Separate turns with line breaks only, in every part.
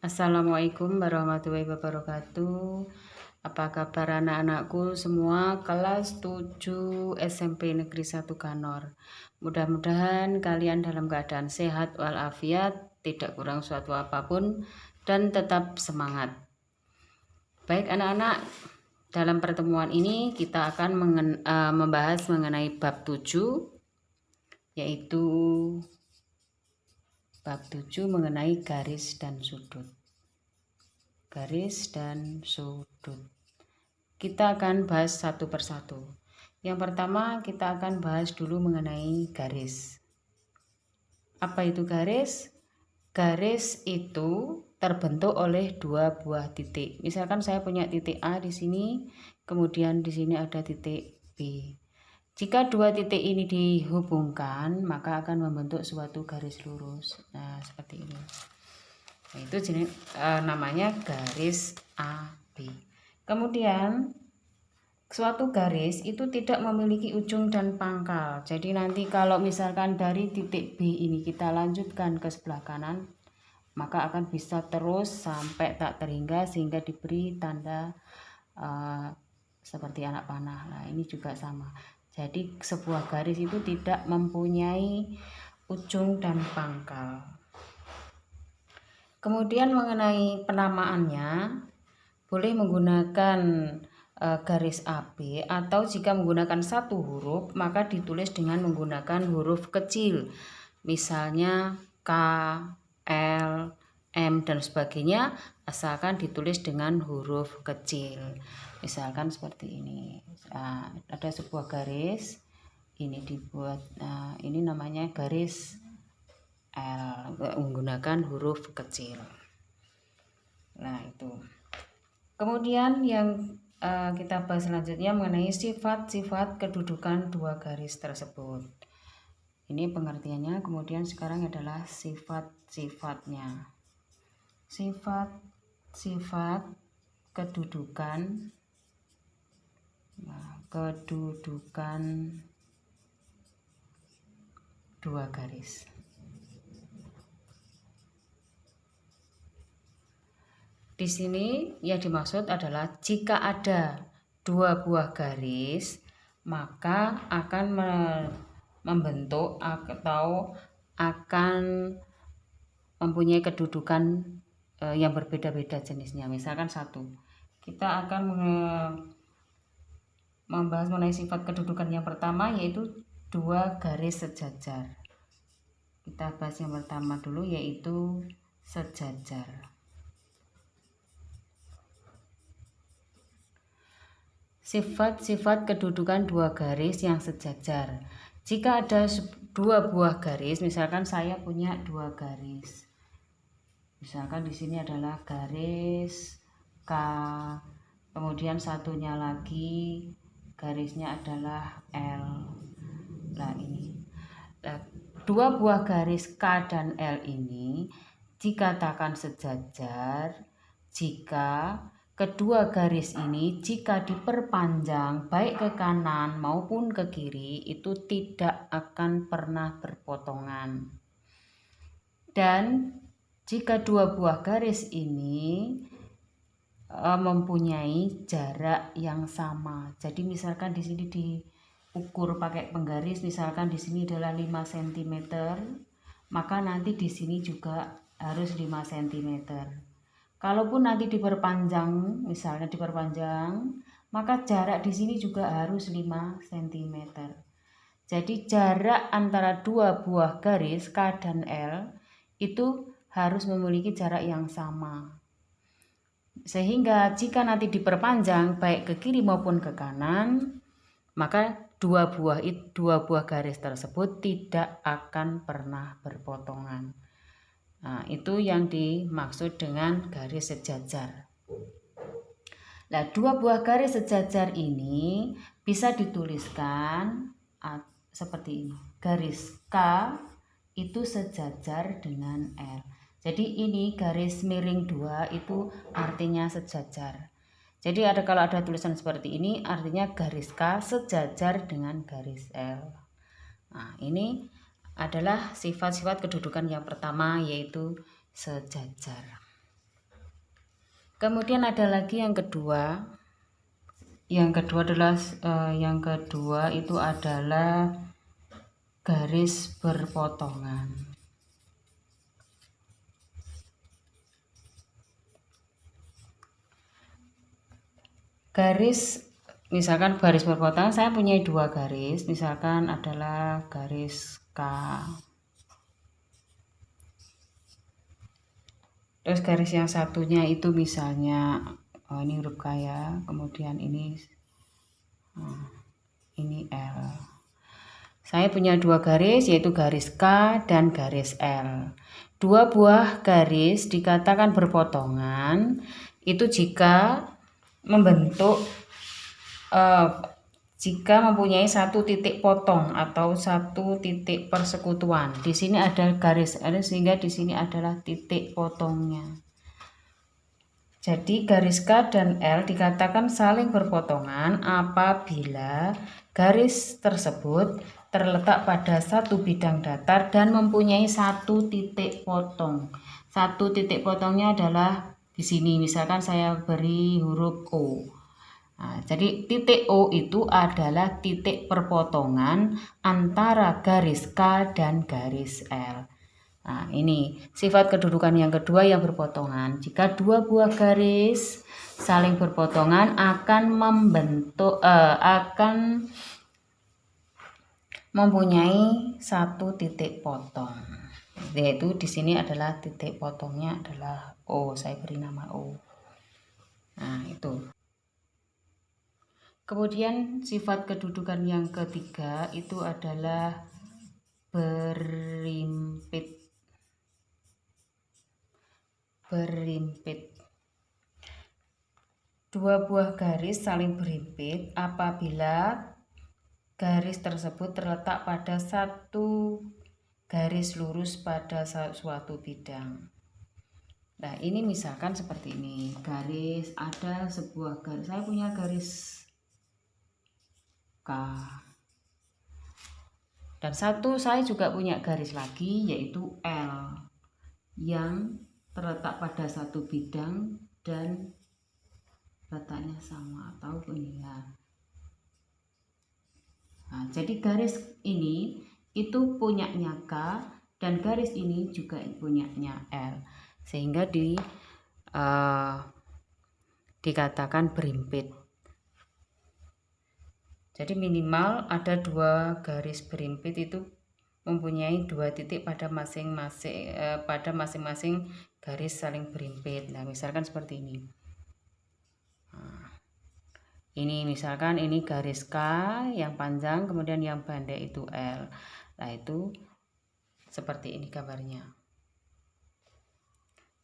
Assalamualaikum warahmatullahi wabarakatuh. Apa kabar anak-anakku semua kelas 7 SMP Negeri 1 Kanor. Mudah-mudahan kalian dalam keadaan sehat walafiat, tidak kurang suatu apapun, dan tetap semangat. Baik anak-anak, dalam pertemuan ini kita akan membahas mengenai bab 7, yaitu bab 7 mengenai garis dan sudut. Garis dan sudut. Kita akan bahas satu persatu. Yang pertama kita akan bahas dulu mengenai garis. Apa itu garis? Garis itu terbentuk oleh dua buah titik. Misalkan saya punya titik A di sini, kemudian di sini ada titik B. Jika dua titik ini dihubungkan, maka akan membentuk suatu garis lurus. Nah, seperti ini. Nah, itu jenis namanya garis AB. Kemudian suatu garis itu tidak memiliki ujung dan pangkal. Jadi nanti kalau misalkan dari titik B ini kita lanjutkan ke sebelah kanan, maka akan bisa terus sampai tak terhingga sehingga diberi tanda seperti anak panah. Nah, ini juga sama. Jadi sebuah garis itu tidak mempunyai ujung dan pangkal. Kemudian mengenai penamaannya, boleh menggunakan garis AB, atau jika menggunakan satu huruf maka ditulis dengan menggunakan huruf kecil. Misalnya K, L, M dan sebagainya, asalkan ditulis dengan huruf kecil. Misalkan seperti ini. Nah, ada sebuah garis, ini dibuat, ini namanya garis L menggunakan huruf kecil. Nah, itu. Kemudian yang kita bahas selanjutnya mengenai sifat-sifat kedudukan dua garis tersebut. Ini pengertiannya. Kemudian sekarang adalah sifat-sifatnya. Sifat-sifat kedudukan, kedudukan dua garis. Di sini yang dimaksud adalah jika ada dua buah garis, maka akan membentuk atau akan mempunyai kedudukan yang berbeda-beda jenisnya. Misalkan satu, kita akan membahas mengenai sifat kedudukan yang pertama, yaitu dua garis sejajar. Kita bahas yang pertama dulu, yaitu sejajar. Sifat-sifat kedudukan dua garis yang sejajar. Jika ada dua buah garis, misalkan saya punya dua garis. Misalkan di sini adalah garis K, kemudian satunya lagi garisnya adalah L. Nah, ini. Dua buah garis K dan L ini dikatakan sejajar jika kedua garis ini jika diperpanjang baik ke kanan maupun ke kiri itu tidak akan pernah berpotongan. Dan jika dua buah garis ini mempunyai jarak yang sama. Jadi misalkan di sini diukur pakai penggaris, misalkan di sini adalah 5 cm, maka nanti di sini juga harus 5 cm. Kalaupun nanti diperpanjang, misalnya diperpanjang, maka jarak di sini juga harus 5 cm. Jadi jarak antara dua buah garis K dan L itu harus memiliki jarak yang sama. Sehingga jika nanti diperpanjang baik ke kiri maupun ke kanan, maka dua buah garis tersebut tidak akan pernah berpotongan. Nah, itu yang dimaksud dengan garis sejajar. Nah, dua buah garis sejajar ini bisa dituliskan seperti ini. Garis K itu sejajar dengan L. Jadi ini garis miring 2 itu artinya sejajar. Jadi kalau ada tulisan seperti ini artinya garis K sejajar dengan garis L. Nah, ini adalah sifat-sifat kedudukan yang pertama, yaitu sejajar. Kemudian ada lagi yang kedua. Yang kedua itu adalah garis berpotongan. Garis, misalkan garis berpotongan, saya punya dua garis, misalkan adalah garis K. Terus garis yang satunya itu misalnya ini huruf K ya, kemudian ini L. Saya punya dua garis, yaitu garis K dan garis L. Dua buah garis dikatakan berpotongan itu jika mempunyai satu titik potong atau satu titik persekutuan. Di sini ada garis L sehingga di sini adalah titik potongnya. Jadi garis K dan L dikatakan saling berpotongan apabila garis tersebut terletak pada satu bidang datar dan mempunyai satu titik potong. Satu titik potongnya adalah di sini, misalkan saya beri huruf O. Nah, jadi titik O itu adalah titik perpotongan antara garis K dan garis L. Nah, ini sifat kedudukan yang kedua yang berpotongan. Jika dua buah garis saling berpotongan akan mempunyai satu titik potong. Yaitu di sini adalah titik potongnya adalah O. Saya beri nama O. Nah, itu. Kemudian sifat kedudukan yang ketiga itu adalah berimpit. Dua buah garis saling berimpit apabila garis tersebut terletak pada satu garis lurus pada suatu bidang. Nah, ini misalkan seperti ini. Ada sebuah garis. Saya punya garis K. Dan saya juga punya garis lagi, yaitu L, yang terletak pada satu bidang dan letaknya sama atau pengilat. Nah, jadi garis ini itu punyanya K dan garis ini juga punyanya L, sehingga dikatakan berimpit. Jadi minimal ada dua garis berimpit itu mempunyai dua titik pada masing-masing garis saling berimpit. Nah, misalkan seperti ini. Nah, ini misalkan ini garis K yang panjang, kemudian yang pendek itu L. Nah, itu seperti ini gambarnya.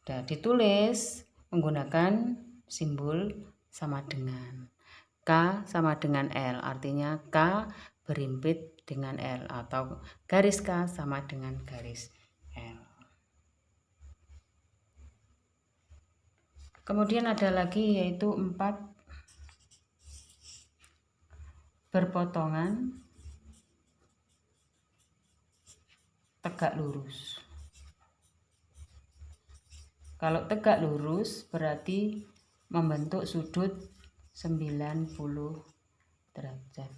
Dan ditulis menggunakan simbol sama dengan. K sama dengan L, artinya K berimpit dengan L atau garis K sama dengan garis L. Kemudian ada lagi yaitu 4 berpotongan tegak lurus. Kalau tegak lurus berarti membentuk sudut 90 derajat.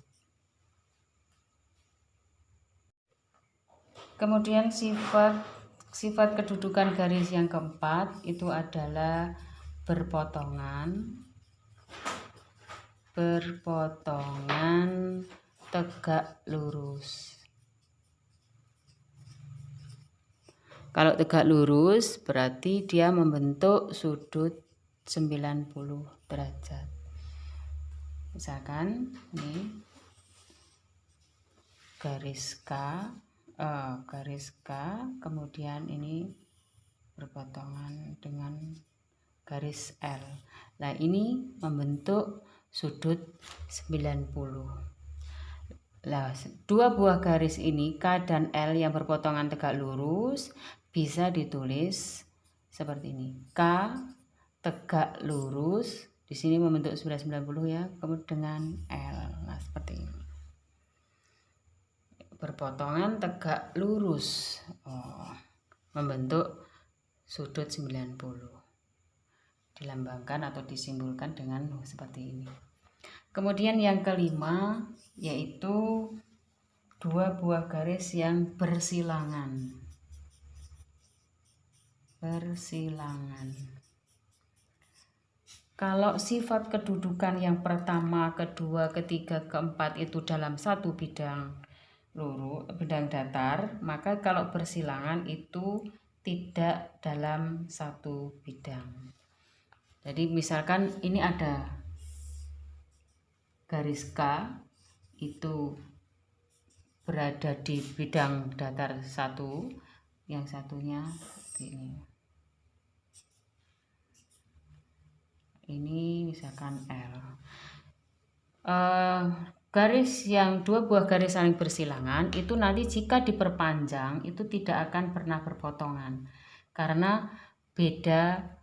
Kemudian sifat kedudukan garis yang keempat itu adalah berpotongan tegak lurus. Kalau tegak lurus berarti dia membentuk sudut 90 derajat. Misalkan ini garis K, kemudian ini berpotongan dengan garis L. Nah, ini membentuk sudut 90. Nah, dua buah garis ini K dan L yang berpotongan tegak lurus bisa ditulis seperti ini. K tegak lurus, di sini membentuk sudut 90 ya, kemudian dengan L. Nah, seperti ini. berpotongan tegak lurus, membentuk sudut 90, dilambangkan atau disimbolkan dengan seperti ini. Kemudian yang kelima yaitu dua buah garis yang bersilangan. Kalau sifat kedudukan yang pertama, kedua, ketiga, keempat itu dalam satu bidang datar, maka kalau bersilangan itu tidak dalam satu bidang. Jadi misalkan ini ada garis K itu berada di bidang datar satu, yang satunya ini misalkan L. Garis yang dua buah garis saling bersilangan itu nanti jika diperpanjang itu tidak akan pernah berpotongan karena beda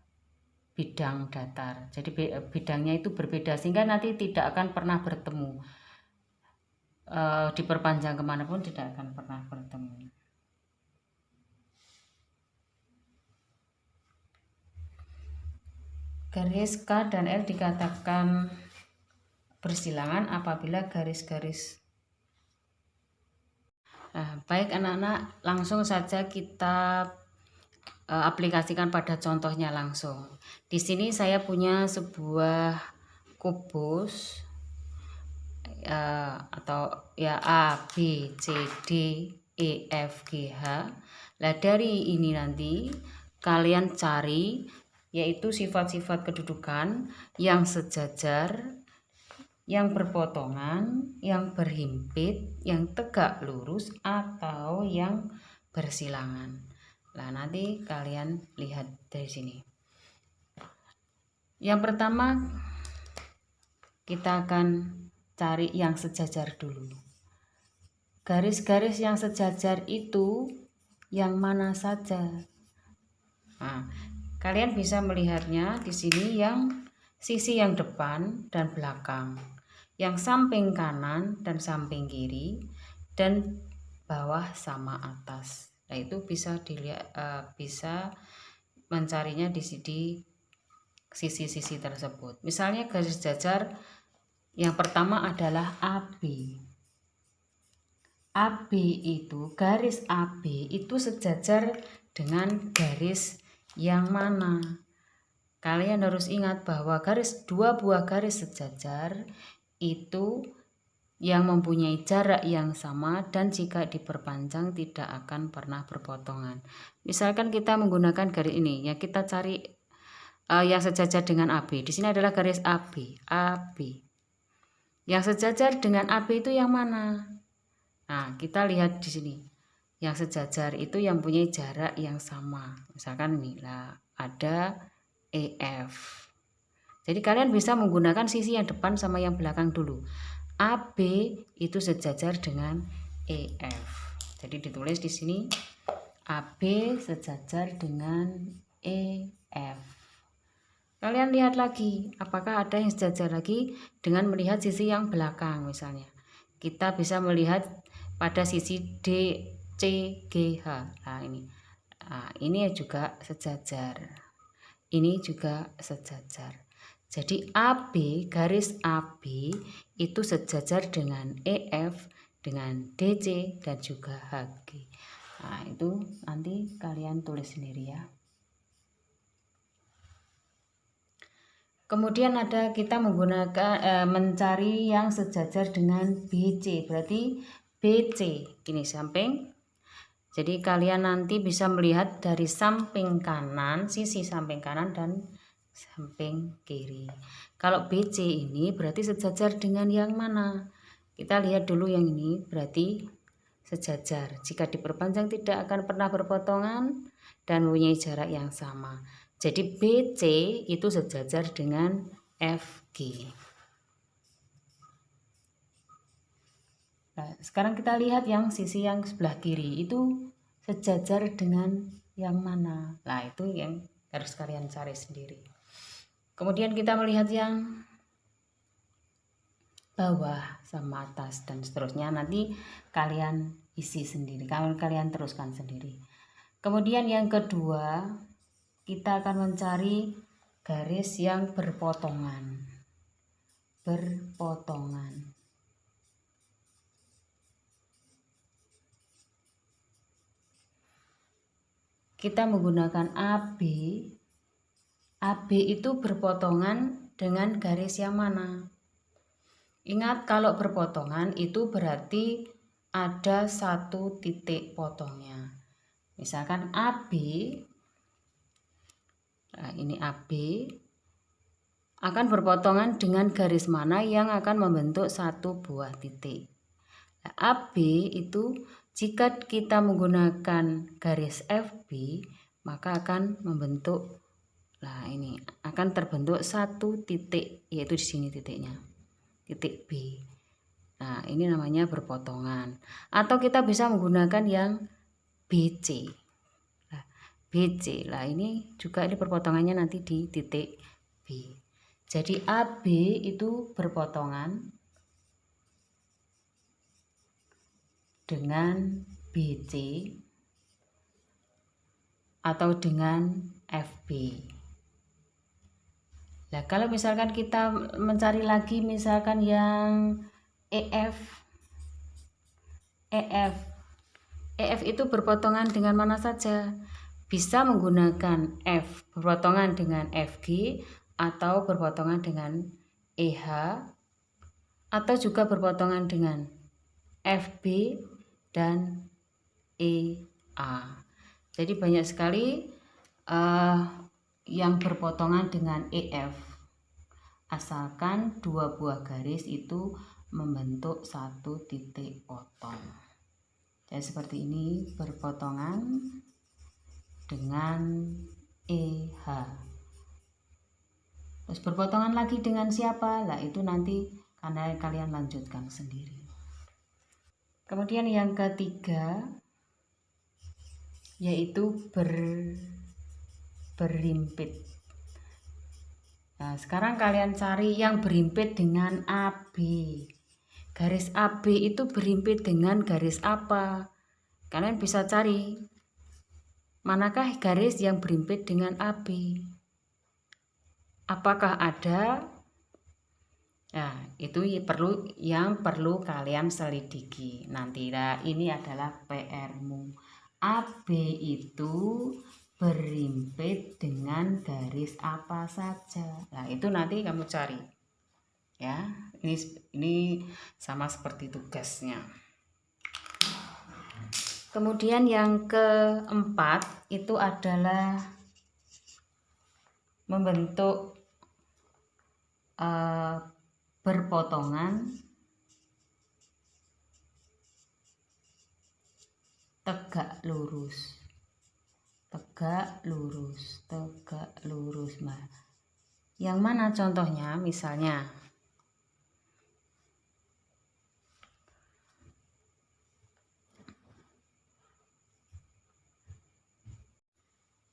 bidang datar. Jadi bidangnya itu berbeda sehingga nanti tidak akan pernah bertemu. Diperpanjang kemanapun tidak akan pernah bertemu. Garis K dan L dikatakan bersilangan apabila garis-garis. Baik anak-anak, langsung saja kita aplikasikan pada contohnya langsung. Di sini saya punya sebuah kubus atau ya A, B, C, D, E, F, G, H. Nah dari ini nanti kalian cari yaitu sifat-sifat kedudukan yang sejajar, yang berpotongan, yang berhimpit, yang tegak lurus, atau yang bersilangan. Nah nanti kalian lihat dari sini. Yang pertama kita akan cari yang sejajar dulu. Garis-garis yang sejajar itu yang mana saja? Nah, kalian bisa melihatnya di sini yang sisi yang depan dan belakang, yang samping kanan dan samping kiri, dan bawah sama atas. Nah itu bisa dilihat, bisa mencarinya di sisi-sisi tersebut. Misalnya garis jajar yang pertama adalah AB. AB itu, garis AB itu sejajar dengan garis yang mana? Kalian harus ingat bahwa dua buah garis sejajar itu yang mempunyai jarak yang sama dan jika diperpanjang tidak akan pernah berpotongan. Misalkan kita menggunakan garis ini, ya kita cari yang sejajar dengan AB. Di sini adalah garis AB. Yang sejajar dengan AB itu yang mana? Nah, kita lihat di sini. Yang sejajar itu yang punya jarak yang sama. Misalkan ini lah ada EF. Jadi kalian bisa menggunakan sisi yang depan sama yang belakang dulu. AB itu sejajar dengan EF. Jadi ditulis di sini AB sejajar dengan EF. Kalian lihat lagi, apakah ada yang sejajar lagi dengan melihat sisi yang belakang misalnya. Kita bisa melihat pada sisi D, C, G, H. Nah ini juga sejajar. Ini juga sejajar. Jadi AB, garis AB itu sejajar dengan EF, dengan DC dan juga HG. Nah itu nanti kalian tulis sendiri ya. Kemudian ada kita menggunakan mencari yang sejajar dengan BC. Berarti BC ini samping. Jadi kalian nanti bisa melihat dari samping kanan, sisi samping kanan dan samping kiri. Kalau BC ini berarti sejajar dengan yang mana? Kita lihat dulu yang ini berarti sejajar. Jika diperpanjang tidak akan pernah berpotongan dan mempunyai jarak yang sama. Jadi BC itu sejajar dengan FG. Nah, sekarang kita lihat yang sisi yang sebelah kiri itu sejajar dengan yang mana. Nah itu yang harus kalian cari sendiri. Kemudian kita melihat yang bawah sama atas dan seterusnya. Nanti kalian isi sendiri, kalian teruskan sendiri. Kemudian yang kedua, kita akan mencari garis yang berpotongan. Kita menggunakan AB. AB itu berpotongan dengan garis yang mana? Ingat, kalau berpotongan itu berarti ada satu titik potongnya. Misalkan AB, nah ini AB akan berpotongan dengan garis mana yang akan membentuk satu buah titik. Nah, AB itu jika kita menggunakan garis FB maka akan membentuk, nah ini akan terbentuk satu titik, yaitu di sini titiknya, titik B. Nah ini namanya berpotongan. Atau kita bisa menggunakan yang BC. Nah, BC, lah ini juga ini perpotongannya nanti di titik B. Jadi AB itu berpotongan dengan BC atau dengan FB. Nah, kalau misalkan kita mencari lagi misalkan yang EF itu berpotongan dengan mana saja? Bisa menggunakan F berpotongan dengan FG atau berpotongan dengan EH atau juga berpotongan dengan FB dan EA. Jadi banyak sekali yang berpotongan dengan EF, asalkan dua buah garis itu membentuk satu titik potong. Jadi seperti ini, berpotongan dengan EH. Terus berpotongan lagi dengan siapa? Lah itu nanti karena kalian lanjutkan sendiri. Kemudian yang ketiga yaitu berimpit. Nah, sekarang kalian cari yang berimpit dengan AB. Garis AB itu berimpit dengan garis apa? Kalian bisa cari manakah garis yang berimpit dengan AB. Apakah ada? Nah, itu perlu kalian selidiki nanti. Nah, ini adalah PR-mu. AB itu berimpit dengan garis apa saja. Nah, itu nanti kamu cari. Ya, ini sama seperti tugasnya. Kemudian yang keempat itu adalah membentuk berpotongan tegak lurus. Nah, yang mana contohnya? Misalnya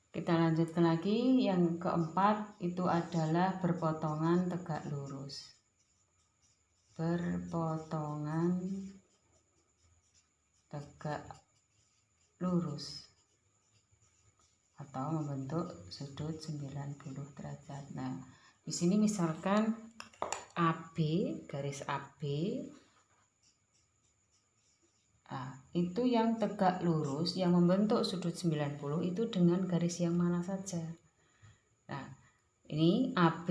kita lanjutkan lagi, yang keempat itu adalah berpotongan tegak lurus. Berpotongan tegak lurus atau membentuk sudut 90 derajat. Nah, di sini misalkan AB, garis AB, nah, itu yang tegak lurus yang membentuk sudut 90 itu dengan garis yang mana saja. Nah, ini AB,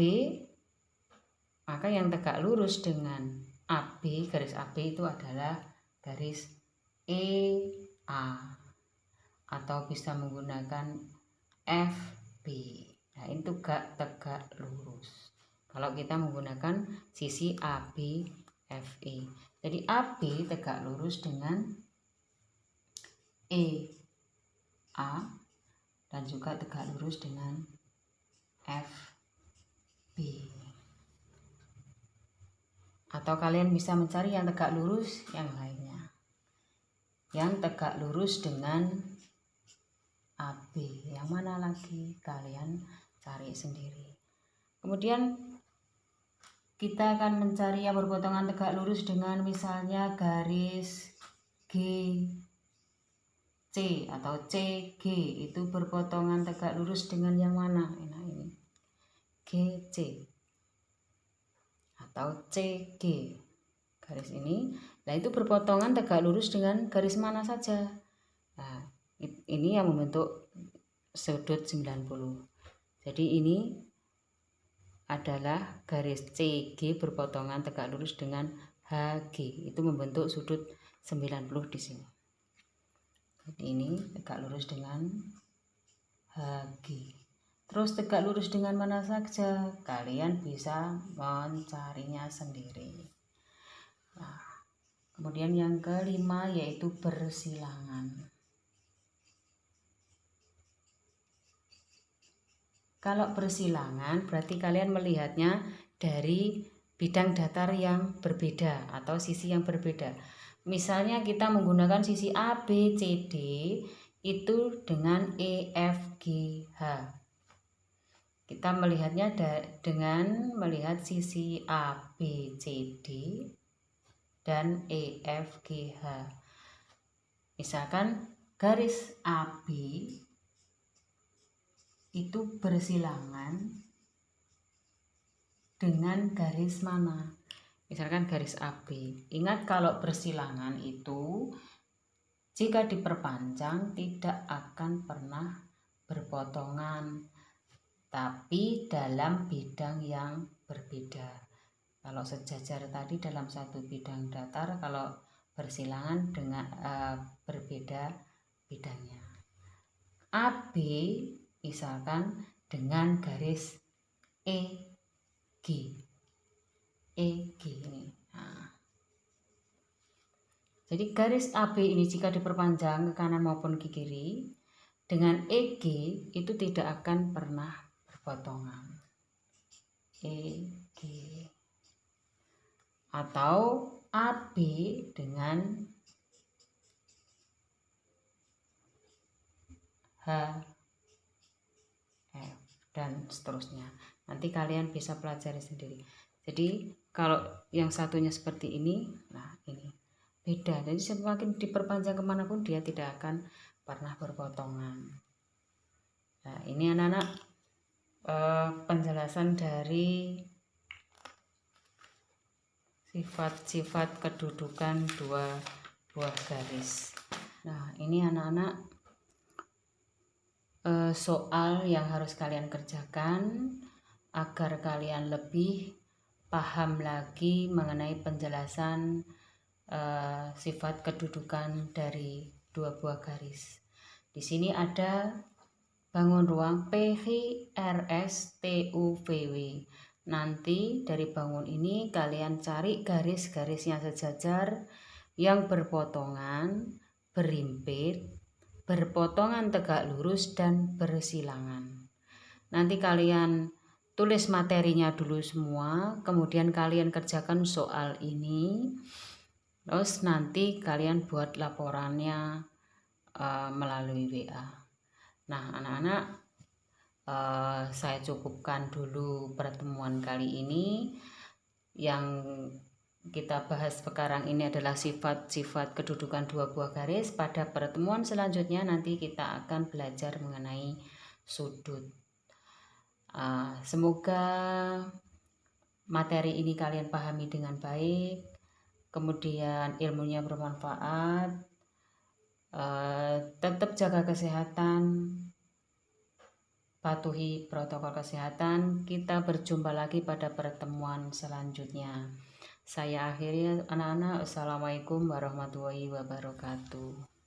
maka yang tegak lurus dengan AB, garis AB itu adalah garis EA atau bisa menggunakan FB. Nah, itu tegak lurus kalau kita menggunakan sisi AB FE. Jadi AB tegak lurus dengan EA dan juga tegak lurus dengan FB. Atau kalian bisa mencari yang tegak lurus yang lainnya. Yang tegak lurus dengan AB, yang mana lagi kalian cari sendiri. Kemudian kita akan mencari yang berpotongan tegak lurus dengan misalnya garis G C atau CG itu berpotongan tegak lurus dengan yang mana? Nah, ini GC atau CG. Garis ini, nah itu berpotongan tegak lurus dengan garis mana saja. Nah, ini yang membentuk sudut 90. Jadi ini adalah garis CG berpotongan tegak lurus dengan HG. Itu membentuk sudut 90 di sini. Jadi ini tegak lurus dengan HG. Terus tegak lurus dengan mana saja? Kalian bisa mencarinya sendiri. Nah, kemudian yang kelima yaitu bersilangan. Kalau bersilangan berarti kalian melihatnya dari bidang datar yang berbeda atau sisi yang berbeda. Misalnya kita menggunakan sisi ABCD itu dengan EFGH. Kita melihatnya dengan melihat sisi ABCD dan EFGH. Misalkan garis AB itu bersilangan dengan garis mana? Misalkan garis AB. Ingat kalau bersilangan itu jika diperpanjang tidak akan pernah berpotongan, tapi dalam bidang yang berbeda. Kalau sejajar tadi dalam satu bidang datar, kalau bersilangan dengan berbeda bidangnya. AB misalkan dengan garis EG ini. Nah, jadi garis AB ini jika diperpanjang ke kanan maupun ke kiri dengan EG itu tidak akan pernah berpotongan. EG atau AB dengan HF dan seterusnya. Nanti kalian bisa pelajari sendiri. Jadi kalau yang satunya seperti ini, nah ini beda. Jadi semakin diperpanjang kemanapun dia tidak akan pernah berpotongan. Nah ini anak-anak penjelasan dari sifat-sifat kedudukan dua buah garis. Nah ini anak-anak soal yang harus kalian kerjakan agar kalian lebih paham lagi mengenai penjelasan sifat kedudukan dari dua buah garis. Di sini ada bangun ruang PHRSTUVW. Nanti dari bangun ini kalian cari garis-garis yang sejajar, yang berpotongan, berimpit, berpotongan tegak lurus, dan bersilangan. Nanti kalian tulis materinya dulu semua, kemudian kalian kerjakan soal ini, terus nanti kalian buat laporannya melalui WA. Nah anak-anak, saya cukupkan dulu pertemuan kali ini. Yang kita bahas sekarang ini adalah sifat-sifat kedudukan dua buah garis. Pada pertemuan selanjutnya nanti kita akan belajar mengenai sudut. Semoga materi ini kalian pahami dengan baik, kemudian ilmunya bermanfaat. Tetap jaga kesehatan, patuhi protokol kesehatan. Kita berjumpa lagi pada pertemuan selanjutnya. Saya akhiri anak-anak. Assalamualaikum warahmatullahi wabarakatuh.